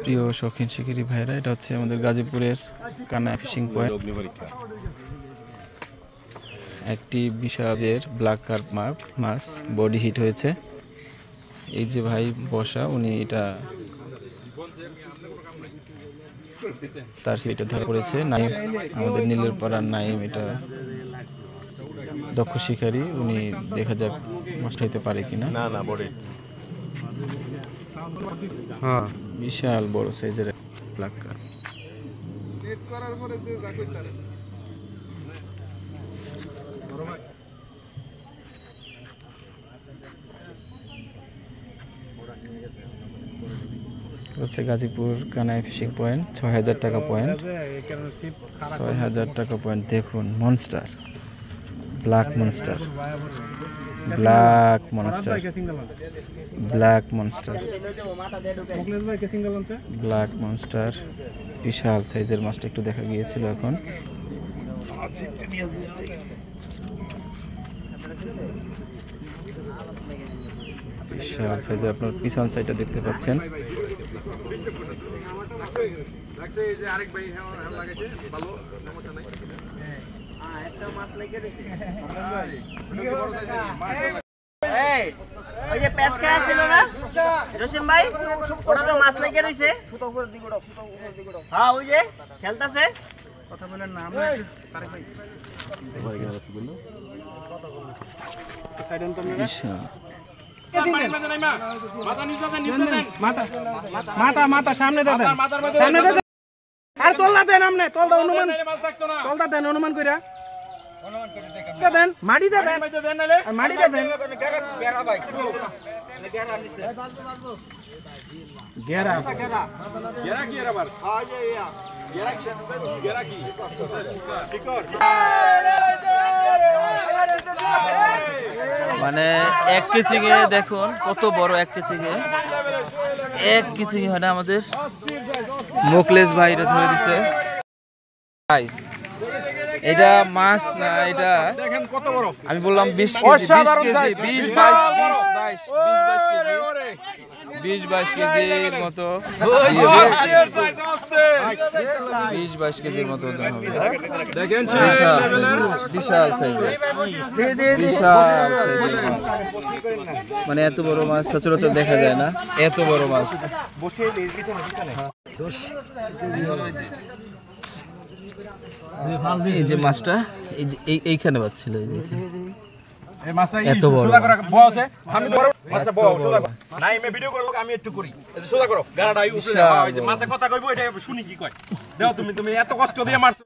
প্রিয় শৌখিন শিকারী ভাইরা, এটা হচ্ছে আমাদের গাজীপুরের কানায় ফিশিং পয়েন্ট। একটি বিশালের ব্ল্যাক কার্প মাছ বডি হিট হয়েছে। এই যে ভাই বসা, উনি এটা তার এটা ধরা পড়েছে। নাইম, আমাদের নীলের পাড়ার নাইম, এটা দক্ষ শিকারী। উনি দেখা যাক মাছ খাইতে পারে কিনা। না বডি বিশাল বড় সাইজের ব্ল্যাক কার্প। হচ্ছে গাজীপুর কানাই ফিশিং পয়েন্ট, ৬,০০০ টাকা পয়েন্ট, ৬,০০০ টাকা পয়েন্ট। দেখুন monster, black monster, black monster, black monster, black monster. বিশাল সাইজের মাছটা একটু দেখা গিয়েছিল। এখন বিশাল সাইজের, আপনার পিছন সাইডটা দেখতে পাচ্ছেন। ওই যে প্যাচ খাওয়া ছিল না জসিম ভাই, ওটা তো মাছ লেগে রয়েছে। হ্যাঁ ওই যে খেলতেছে, কথা বলেন না। মাথা সামনে দেন, সামনে দেন। আর তোলটা দেন, আমনে তোলটা অনুমান, তোলটা দেন অনুমান কইরা দেন, মাটি দেন, মাটি দেন। গেরা ভাই, গেরা নিচে, গেরা গেরা কি এর আবার? হ্যাঁ এই ইয়া গেরা কি, গেরা কি শিকর। মানে এক কেজি এ দেখুন কত বড় এক কেজি এ, এক কেজি হয় না আমাদের মোকলেশ ভাই এটা ধরে দিছে। এটা মাছ না, এটা দেখেন কত বড়। আমি বললাম 20 কেজি, 20-22 কেজির মতো, 20-22 কেজির মতো ওজন হবে। দেখেন বিশাল সাইজের, বিশাল সাইজের মাছ। মানে এত বড় মাছ সচরাচর দেখা যায় না, এত বড় মাছ। এই যে মাছটা, এই যে এইখানে বাচ্ছিল, এই যে এই মাছটা এত বড় সোজা করে বস আছে। আমি তো মাছটা বস সোজা কর। নাই আমি ভিডিও করব, আমি একটু করি। এই সোজা করো, গাড়াটা উঠে যাও। এই যে মাছে কথা কইবো, এটা শুনি কি কয়। দাও তুমি এত কষ্ট দিয়ে মাছ